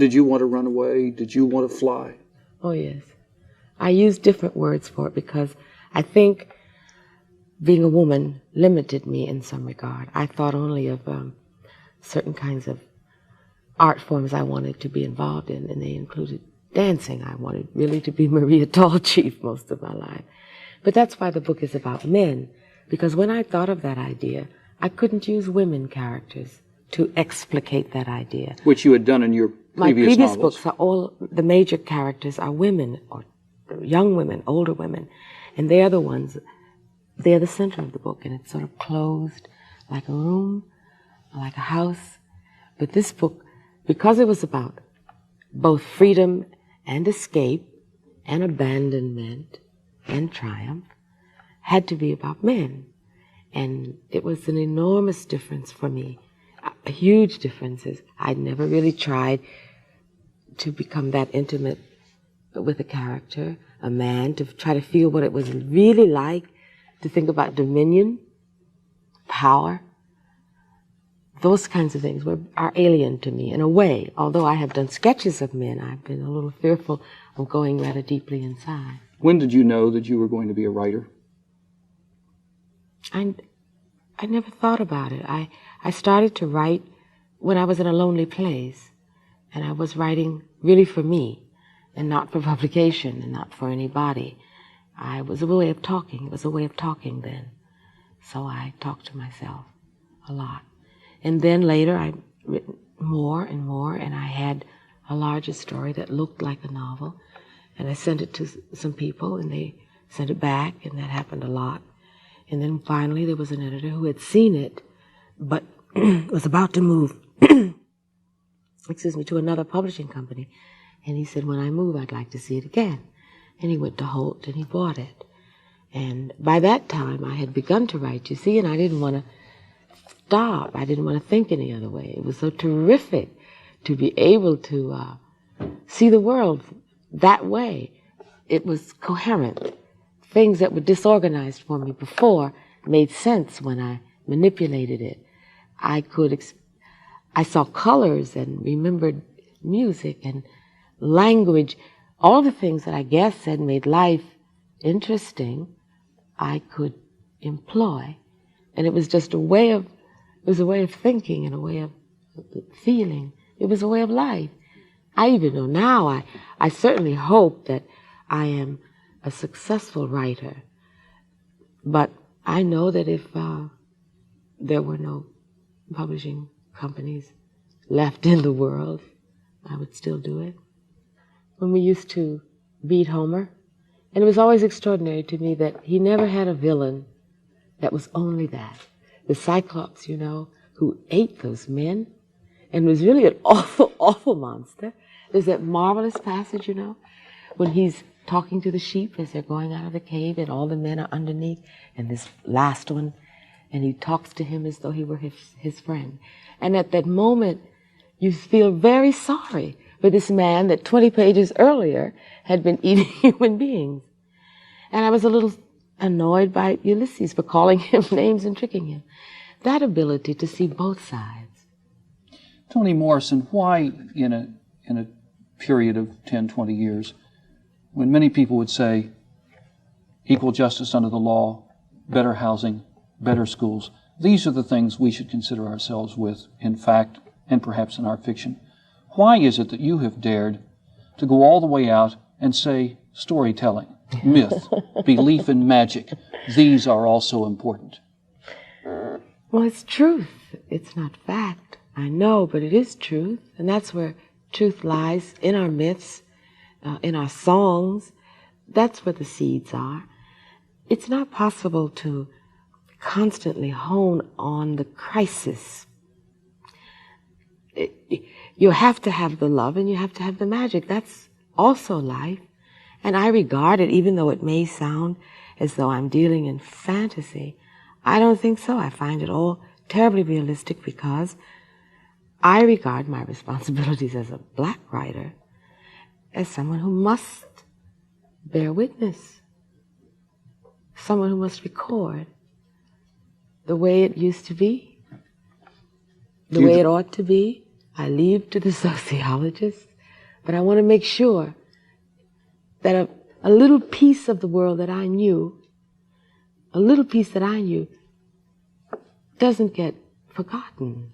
Did you want to run away? Did you want to fly? Oh, yes. I use different words for it because I think being a woman limited me in some regard. I thought only of certain kinds of art forms I wanted to be involved in, and they included dancing. I wanted really to be Maria Tallchief most of my life. But that's why the book is about men, because when I thought of that idea, I couldn't use women characters to explicate that idea. Which you had done in your previous My previous novels. books are all, the major characters are women, or young women, older women, and they're the ones, they're the center of the book, and it's sort of closed like a room, like a house. But this book, because it was about both freedom and escape and abandonment and triumph, had to be about men. And it was an enormous difference for me, a huge difference. I'd never really tried to become that intimate with a character, a man, to try to feel what it was really like to think about dominion, power. Those kinds of things are alien to me in a way. Although I have done sketches of men, I've been a little fearful of going rather deeply inside. When did you know that you were going to be a writer? I never thought about it. I started to write when I was in a lonely place, and I was writing really for me, and not for publication, and not for anybody. It was a way of talking. It was a way of talking then. So I talked to myself a lot. And then later I've written more and more, and I had a larger story that looked like a novel, and I sent it to some people, and they sent it back, and that happened a lot. And then finally there was an editor who had seen it, but was about to move, to another publishing company. And he said, when I move, I'd like to see it again. And he went to Holt and he bought it. And by that time I had begun to write, you see, and I didn't want to stop. I didn't want to think any other way. It was so terrific to be able to see the world that way. It was coherent. Things that were disorganized for me before made sense when I manipulated it. I saw colors and remembered music and language. All the things that I guess had made life interesting, I could employ. And it was just a way of thinking and a way of feeling. It was a way of life. I even know now, I certainly hope that I am a successful writer. But I know that if there were no publishing companies left in the world, I would still do it. When we used to beat Homer, and it was always extraordinary to me that he never had a villain that was only that. The Cyclops, you know, who ate those men and was really an awful, awful monster. There's that marvelous passage, you know, when he's talking to the sheep as they're going out of the cave and all the men are underneath, and this last one, and he talks to him as though he were his friend. And at that moment, you feel very sorry for this man that 20 pages earlier had been eating human beings. And I was a little annoyed by Ulysses for calling him names and tricking him. That ability to see both sides. Toni Morrison, why in a period of 10, 20 years, when many people would say equal justice under the law, better housing, better schools, these are the things we should consider ourselves with, in fact, and perhaps in our fiction. Why is it that you have dared to go all the way out and say storytelling, myth, belief in magic, these are also important? Well, it's truth. It's not fact. I know, but it is truth. And that's where truth lies, in our myths, in our songs. That's where the seeds are. It's not possible to constantly hone on the crisis. You have to have the love and you have to have the magic. That's also life. And I regard it, even though it may sound as though I'm dealing in fantasy, I don't think so. I find it all terribly realistic because I regard my responsibilities as a black writer as someone who must bear witness, someone who must record the way it used to be, the way it ought to be. I leave to the sociologists But I want to make sure that a little piece of the world that I knew, a little piece that I knew, doesn't get forgotten.